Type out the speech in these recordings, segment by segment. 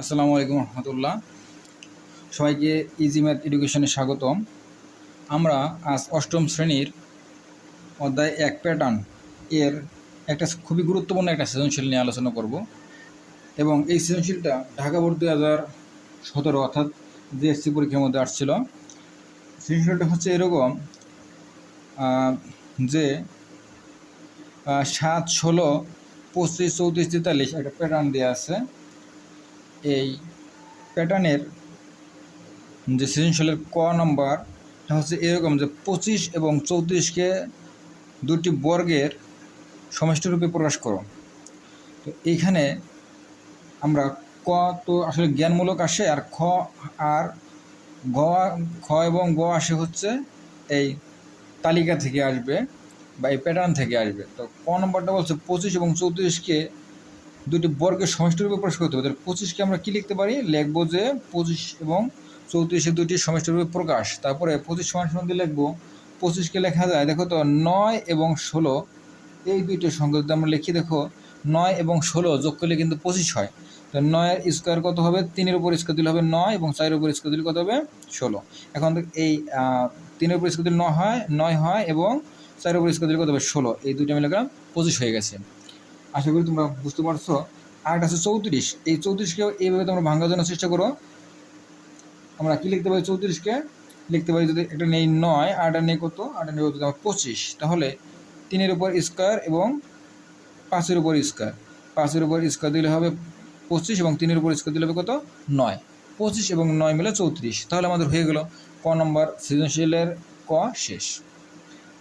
আসসালামু আলাইকুম রহমতুল্লাহ। সবাইকে ইজি ম্যাথ এডুকেশনে স্বাগতম। আমরা আজ অষ্টম শ্রেণীর অধ্যায় এক প্যাটার্ন এর একটা খুবই গুরুত্বপূর্ণ একটা সৃজনশীল নিয়ে আলোচনা করব এবং এই সৃজনশীলটা ঢাকা বোর্ড 2017 অর্থাৎ জিএসসি পরীক্ষার মধ্যে আসছিল। সৃজনশীলটা হচ্ছে এরকম যে 7, 16, 25, 34, 43 একটা প্যাটার্ন দেওয়া আছে। এই প্যাটার্নের যে সৃজনশীলের ক নম্বরটা হচ্ছে এরকম যে 25 এবং 34কে দুটি বর্গের সমষ্টিরূপে প্রকাশ করো। তো এইখানে আমরা ক তো আসলে জ্ঞানমূলক আসে, আর খ আর গ, খ এবং গ আসে হচ্ছে এই তালিকা থেকে আসবে বা এই প্যাটার্ন থেকে আসবে। তো ক নম্বরটা বলছে 25 এবং 34কে দুটি বর্গের সমষ্টিরূপে প্রকাশ করতে হবে। তাহলে 25কে আমরা কী লিখতে পারি? লিখবো যে 25 এবং 34 দুটি সমষ্টিরূপে প্রকাশ। তারপরে 25 সমান দিয়ে লিখবো 25কে লেখা যায়, দেখো তো 9 এবং 16 এই দুইটি সংখ্যা যদি আমরা লিখি, দেখো 9 এবং 16 যোগ করলে কিন্তু 25 হয়। তো 9 এর স্কোয়ার কত হবে? 3-এর উপর স্কোয়ার দিলে হবে 9 এবং 4-এর উপর স্কোয়ার দিলে কত হবে? 16। এখন এই 3-এর উপর স্কোয়ার দিলে 9 হয় এবং 4-এর উপর স্কোয়ার দিলে কত হবে? 16। এই দুইটা মিলে 25 হয়ে গেছে। আশা করি তোমরা বুঝতে পারছো। আর একটা আছে 34। এই 34কেও এইভাবে তোমরা ভাঙার জন্য চেষ্টা করো। আমরা কি লিখতে পারি? 34কে লিখতে পারি যদি একটা নেই 9, আর একটা নেই কত? আরটা নেই কত? 25। তাহলে 3-এর উপর স্কোয়ার এবং 5-এর উপর স্কোয়ার, 5-এর উপর স্কোয়ার দিলে হবে 25 এবং 3-এর উপর স্কোয়ার দিলে হবে কত? 9। 25 এবং 9 মিলে 34। তাহলে আমাদের হয়ে গেল ক নম্বর সৃজনশীলের ক শেষ।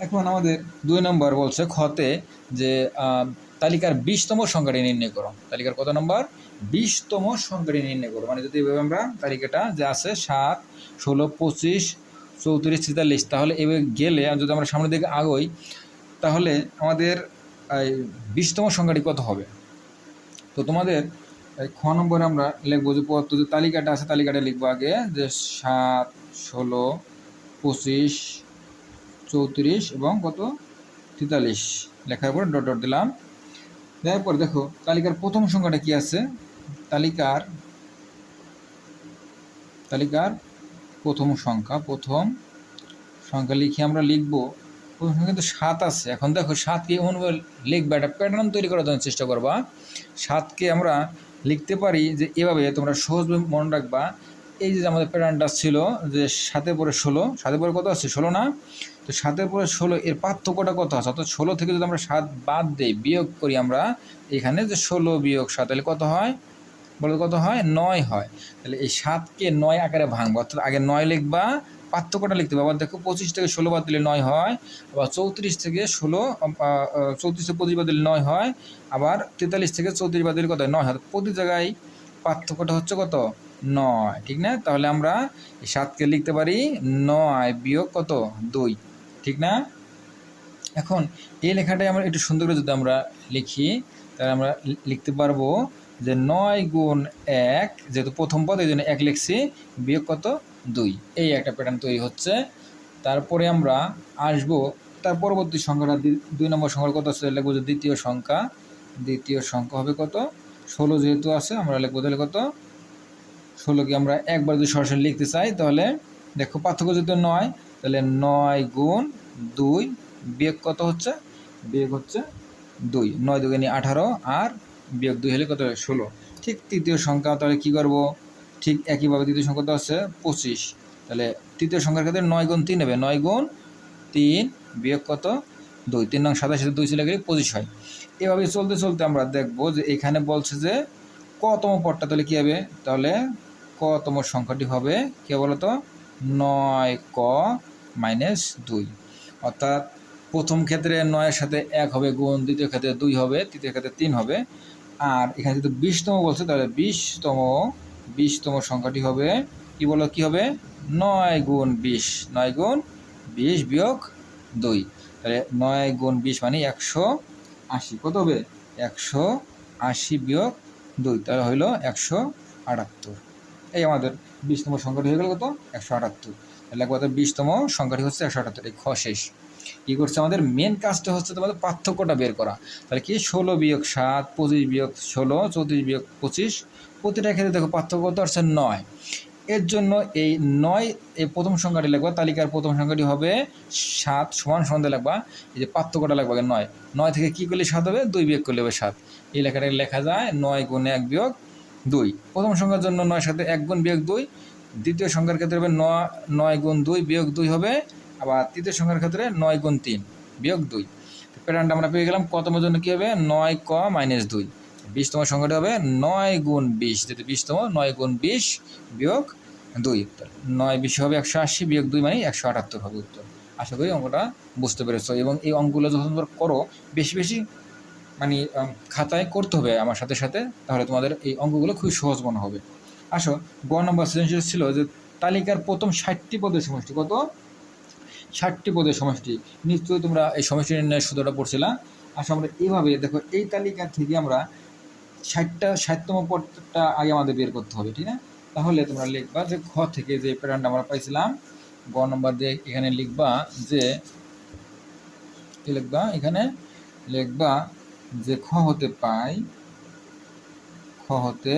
এখন আমাদের 2 নম্বর বলছে খতে যে তালিকার 20তম সংখ্যাটি নির্ণয় করো। তালিকার কত নম্বর? 20তম সংখ্যাটি নির্ণয় করো। মানে যদি এভাবে আমরা তালিকাটা যে আছে 7, 16, 25, 34, 43, তাহলে এভাবে গেলে যদি আমরা সামনের দিকে আগাই তাহলে আমাদের এই 20তম সংখ্যাটি কত হবে? তো তোমাদের খ নম্বরে আমরা লিখবো যে পদার্থ যে তালিকাটা আছে, তালিকাটা লিখবো আগে যে 7, 16, 25, 34 এবং কত? 43 লেখার পর ডট ডট দিলাম। দেওয়ার পর দেখো তালিকার প্রথম সংখ্যাটা কি আছে? তালিকার প্রথম সংখ্যা লিখে আমরা লিখবো। প্রথম সংখ্যা কিন্তু 7 আছে। এখন দেখো 7কে এমনভাবে লিখবা, একটা প্যাটার্ন তৈরি করার জন্য চেষ্টা করবা। 7কে আমরা লিখতে পারি যে এভাবে, তোমরা সহজভাবে মনে রাখবা। এই যে আমাদের প্যাটার্নটা ছিল যে 7-এর পরে 16, 7-এর পরে কত আছে? 16 না? তো 7-এর পরে 16 এর পার্থক্যটা কত আছে? অর্থাৎ 16 থেকে যদি আমরা 7 বাদ দিই, বিয়োগ করি আমরা এখানে যে 16 বিয়োগ 7, তাহলে কত হয়? বলো কত হয়? 9 হয়। তাহলে এই 7কে 9 আকারে ভাঙবো, অর্থাৎ আগে 9 লিখবা, পার্থক্যটা লিখতে হবে। আবার দেখো 25 থেকে 16 বাদ দিলে 9 হয়, আবার 34 থেকে 25 বাদ দিলে 9 হয়, আবার 43 থেকে 34 বাদ দিলে কত হয়? 9 হয়। প্রতি জায়গায় পার্থক্যটা হচ্ছে কত? 9, ঠিক না? তাহলে আমরা এই 7কে লিখতে পারি 9 বিয়োগ কত? 2, ঠিক না? এখন এই লেখাটাই আমরা একটু সুন্দর করে যদি আমরা লিখি তাহলে আমরা লিখতে পারবো যে 9 গুণ 1, যেহেতু প্রথম পদ এই জন্য 1 লিখছি, বিয়োগ কত? 2। এই একটা প্যাটার্ন তৈরি হচ্ছে। তারপরে আমরা আসবো তার পরবর্তী সংখ্যাটা, 2 নম্বর সংখ্যা কত আছে? লিখবো যে দ্বিতীয় সংখ্যা হবে কত? 16 যেহেতু আছে আমরা লিখবো তাহলে কত? 16কে আমরা একবার যদি সরাসরি লিখতে চাই তাহলে দেখো পার্থক্য যেহেতু 9, তাহলে 9 গুণ 2 বিয়োগ কত হচ্ছে? বিয়োগ হচ্ছে 2। 9 2 18 আর বিয়োগ 2 হলে কত? 16। ঠিক তৃতীয় সংখ্যা তাহলে কী করবো? ঠিক একইভাবে তৃতীয় সংখ্যা তো আছে 25, তাহলে তৃতীয় সংখ্যার ক্ষেত্রে 9 গুণ 3 হবে। 9 গুণ 3 বিয়োগ কত? 2। 3 নং 27, 2 চলে গেলে 25 হয়। এভাবে চলতে চলতে আমরা দেখবো যে এখানে বলছে যে কতম পদটা, তাহলে কী হবে? তাহলে কতম সংখ্যাটি হবে কে বলতো? 9ক - 2। অর্থাৎ প্রথম ক্ষেত্রে 9-এর সাথে 1 হবে গুণ, দ্বিতীয় ক্ষেত্রে 2 হবে, তৃতীয় ক্ষেত্রে 3 হবে। আর এখানে যদি 20তম বলছে তাহলে 20তম সংখ্যাটি হবে কি বলো? কি হবে? 9 গুণ 20, 9 গুণ 20 বিয়োগ 2। তাহলে 9 গুণ 20 মানে 180। কত হবে? 180 বিয়োগ 2, তাহলে হইল 178। এই আমাদের 20তম সংখ্যাটি হয়ে গেল কত? 178। তাহলে একবার 20তম সংখ্যাটি হচ্ছে 178। এই খ শেষ। কী করছে আমাদের মেন কাজটা হচ্ছে তোমাদের পার্থক্যটা বের করা। তাহলে কি 16 বিয়োগ 7, 25 বিয়োগ 16, 34 বিয়োগ 25, প্রতিটা ক্ষেত্রে দেখো পার্থক্য কত আসছে 9। এর জন্য এই 9 এই প্রথম সংখ্যাটি লিখবা, তালিকার প্রথম সংখ্যাটি হবে 7 সমান সমান দিয়ে লিখবা, এই যে পার্থক্যটা লিখবা 9, 9 থেকে কী করলে 7 হবে, 2 বিয়োগ করলে হবে 7। এই লেখাটা লেখা যায় 9 গুণ 1 বিয়োগ 2। প্রথম সংখ্যার জন্য 9 সাথে 1 গুণ বিয়োগ 2, দ্বিতীয় সংখ্যার ক্ষেত্রে হবে 9 গুণ 2 বিয়োগ 2 হবে, আবার তৃতীয় সংখ্যার ক্ষেত্রে 9 গুণ 3 বিয়োগ 2। প্যাটার্নটা আমরা পেয়ে গেলাম। কতমের জন্য কী হবে, 9 ক মাইনাস 2। 20তম সংখ্যাটি হবে 9 গুণ 20, যেহেতু 20তম, 9 গুণ 20 বিয়োগ 2, 9 20 হবে 180 বিয়োগ 2 মানে 178 হবে উত্তর। আশা করি অঙ্কটা বুঝতে পেরেছো, এবং এই অঙ্কগুলো যখন তোমরা করো বেশি বেশি মানে খাতায় করতে হবে আমার সাথে সাথে, তাহলে তোমাদের এই অঙ্কগুলো খুবই সহজ মনে হবে। আসো, গ নম্বর সৃজনশীল ছিল যে তালিকার প্রথম 60টি পদের সমষ্টি কত, 60টি পদের সমষ্টি। নিশ্চয়ই তোমরা এই সমষ্টি নির্ণয়ের সূত্রটা পড়ছিলা। আসলে আমরা এইভাবে দেখো, এই তালিকা থেকে আমরা 60তম পদটা আগে আমাদের বের করতে হবে, ঠিক না? তাহলে তোমরা লিখবা যে খ থেকে যে প্যাটার্নটা আমরা পাইছিলাম, গ নম্বর দিয়ে এখানে লিখবা যে এখানে লিখবা যে খ হতে পাই, খ হতে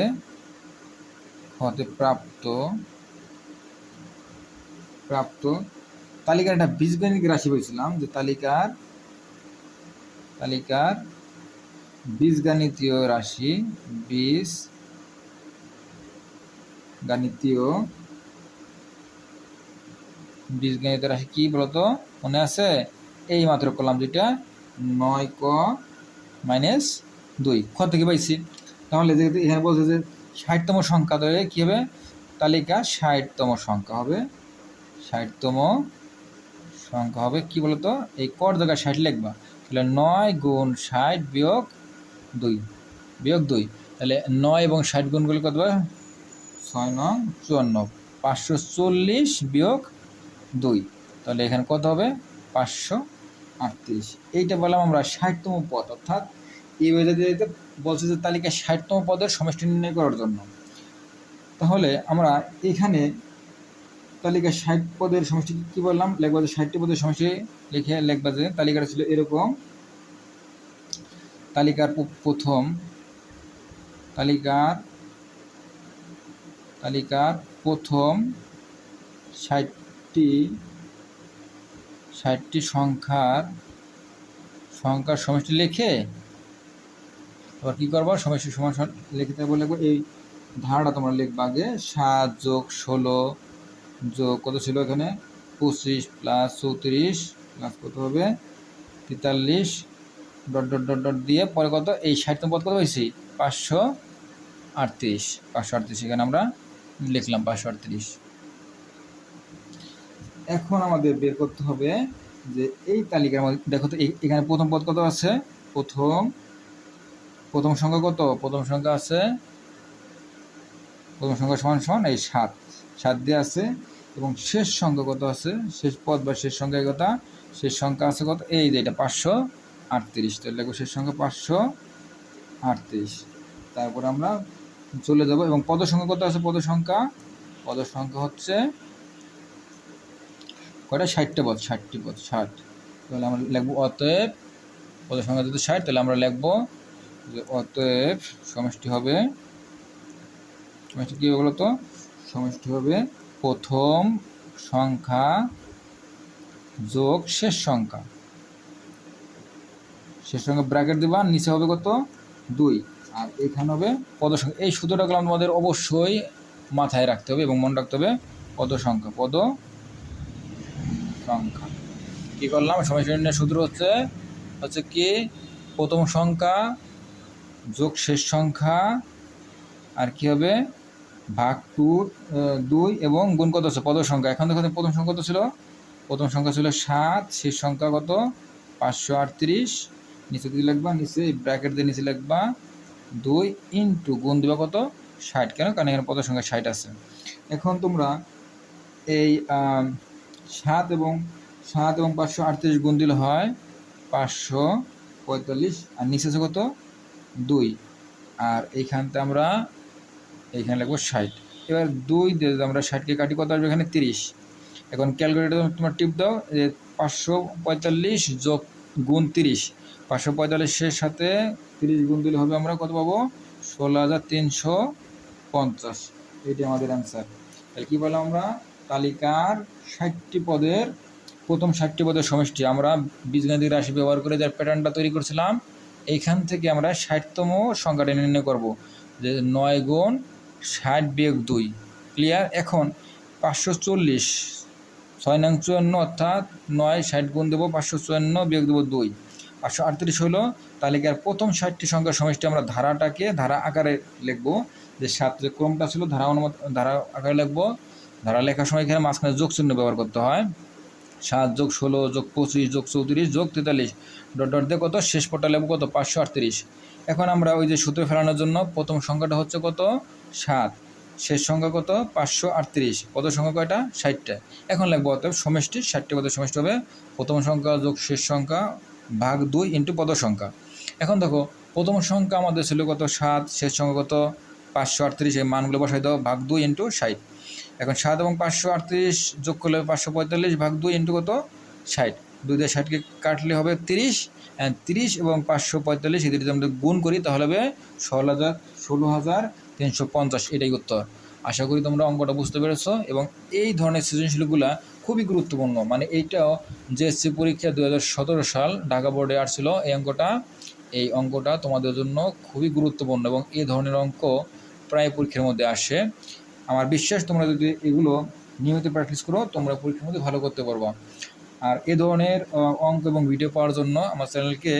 প্রাপ্ত তালিকার একটা বীজগণিত রাশি বলছিলাম, যে তালিকার বীজগণিতীয় রাশি, বীজগণিত রাশি কি বলতো, মনে আছে? এই মাত্র করলাম যেটা 9 ক মাইনাস 2 খ থেকে পাইছি। তাহলে যেহেতু এখানে বলছে যে 60তম সংখ্যা, ধরে কী হবে, তালিকা 60তম সংখ্যা হবে, 60তম সংখ্যা হবে কি বলতো, এই কর জায়গায় 60 লিখবা। তাহলে 9 গুণ 60 বিয়োগ 2, তাহলে 9 এবং 60 গুণ করলে কত হবে, 6 9 54, 540 বিয়োগ 2, তাহলে এখানে কত হবে, 538। এইটা বললাম আমরা 60তম পদ, অর্থাৎ এই ওয়েতে বলছে যে তালিকা 60তম পদের সমষ্টি নির্ণয় করার জন্য। তাহলে আমরা এখানে তালিকা 60 পদের সমষ্টি কি বললাম, লিখবা যে 60টি পদের সমষ্টি লিখে লিখবা যে তালিকাটা ছিল এরকম। তালিকার প্রথম 60টি সংখ্যার সমষ্টি লিখে আবার কী করবো, সমষ্টি সমান লিখতে বলে এই ধারাটা তোমরা লিখবা আগে। 7 যোগ 16 যোগ কত ছিল এখানে, 25 প্লাস 34 প্লাস কত হবে 43 ডট ডট ডট ডট দিয়ে পরে কত, এই 60তম পদ কত হয়েছি 538, এখানে আমরা লিখলাম 538। এখন আমাদের বের করতে হবে যে এই তালিকার মধ্যে দেখো তো এখানে প্রথম পদ কত আছে, প্রথম সংখ্যা কত, প্রথম সংখ্যা আছে, প্রথম সংখ্যা সমান সমান এই 7 দিয়ে আছে, এবং শেষ সংখ্যা কত আছে, শেষ পদ বা শেষ সংখ্যা কথা, শেষ সংখ্যা আছে কত, এই যে এটা 538, তাহলে দেখো শেষ সংখ্যা 538। তারপর আমরা চলে যাব, এবং পদ সংখ্যা কত আছে, পদ সংখ্যা হচ্ছে কয়টা, 60টা পদ, 60টি পদ 60। তাহলে আমরা লিখবো অতএব পদ সংখ্যা যদি 60, তাহলে আমরা লিখবো যে অতএব সমষ্টি হবে, কী বলো তো, সমষ্টি হবে প্রথম সংখ্যা যোগ শেষ সংখ্যা, ব্র্যাকেট দিবা, নিচে হবে কত 2, আর এখানে হবে পদ সংখ্যা। এই সূত্রটাগুলো আমাদের অবশ্যই মাথায় রাখতে হবে এবং মনে রাখতে হবে। পদ সংখ্যা কী করলাম, সমষ্টি নির্ণয়ের সূত্র হচ্ছে কি, প্রথম সংখ্যা যোগ শেষ সংখ্যা, আর কি হবে ভাগ 2 এবং গুণ কত আছে পদ সংখ্যা। এখন দেখো প্রথম সংখ্যা কত ছিল, প্রথম সংখ্যা ছিল 7, শেষ সংখ্যা কত 538, নিচে দিয়ে লিখবা, নিচে ব্র্যাকেট দিয়ে নিচে লিখবা 2 ইন্টু গুণ দিবা কত 60, কেন, কারণ এখানে পদ সংখ্যা 60 আছে। এখন তোমরা এই 7 এবং 538 গুণ দিলে হয় 545, আর নিচে আছে কত 2, আর এইখানতে আমরা এইখানে লিখবো 60। এবার 2 দিয়ে আমরা 60কে কাটি, কত আসবে এখানে 30, এখন ক্যালকুলেটর তোমার টিপ দাও, যে 545 যোগ গুণ 30, 545-এর সাথে 30 গুণ দিলে হবে আমরা কত পাবো, 16,350। এটি আমাদের অ্যান্সার। তাহলে কী বললাম আমরা, তালিকার 60টি পদের প্রথম 60টি পদের সমষ্টি আমরা বীজগাণিতিক রাশি ব্যবহার করে যার প্যাটার্নটা তৈরি করছিলাম, এইখান থেকে আমরা 60তম সংখ্যাটা নির্ণয় করব, যে 9 গুণ 60 বিয়োগ 2। ক্লিয়ার? এখন 540 6 নং 54, অর্থাৎ 9 60 গুণ দেবো 554 বিয়োগ দেবো 2, 538 হলো। তালিকার প্রথম 60টি সংখ্যার সমষ্টি আমরা ধারাটাকে ধারা আকারে লিখব, যে 7 যে ক্রমটা ছিল ধারা আকারে লিখবো। ধারা লেখার সময় এখানে মাঝখানে যোগ চিহ্ন ব্যবহার করতে হয়। 7 যোগ 16 যোগ 25 যোগ 34 যোগ 43 ডট ডট দিয়ে কত, শেষ পদটা লিখব কত, 538। এখন আমরা ওই যে সূত্র ফেলানোর জন্য প্রথম সংখ্যাটা হচ্ছে কত, 7, শেষ সংখ্যা কত, 538, পদ সংখ্যা কয়টা, 60টা। এখন লিখবো অতএব সমষ্টি 60টি পদের সমষ্টি হবে প্রথম সংখ্যা যোগ শেষ সংখ্যা ভাগ 2 ইন্টু পদ সংখ্যা। এখন দেখো প্রথম সংখ্যা আমাদের ছিল কত, 7, শেষ সংখ্যা কত, 538, এই মানগুলো বসাই দাও, ভাগ 2 ইন্টু 60। এখন 7 এবং 538 যোগ করলে 545 ভাগ 2 ইন্টু কত, 60, 2 দিয়ে 60কে কাটলে হবে 30, 30 এবং 545 এদের যদি আমরা গুণ করি তাহলে হবে 16,350। এটাই উত্তর। আশা করি তোমরা অঙ্কটা বুঝতে পেরেছো। এবং এই ধরনের সৃজনশীলগুলো খুবই গুরুত্বপূর্ণ, মানে এইটাও জেএসসি পরীক্ষা 2017 সাল ঢাকা বোর্ডে আসছিল এই অঙ্কটা তোমাদের জন্য খুবই গুরুত্বপূর্ণ, এবং এই ধরনের অঙ্ক প্রায় পরীক্ষার মধ্যে আসে। আমার বিশ্বাস তোমরা যদি এগুলো নিয়মিত প্র্যাকটিস করো তোমরা পরীক্ষার মধ্যে ভালো করতে পারবো। আর এ ধরনের অঙ্ক এবং ভিডিও পাওয়ার জন্য আমার চ্যানেলকে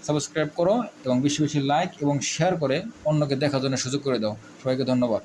সাবস্ক্রাইব করো এবং বেশি বেশি লাইক এবং শেয়ার করে অন্যকে দেখার জন্য সুযোগ করে দাও। সবাইকে ধন্যবাদ।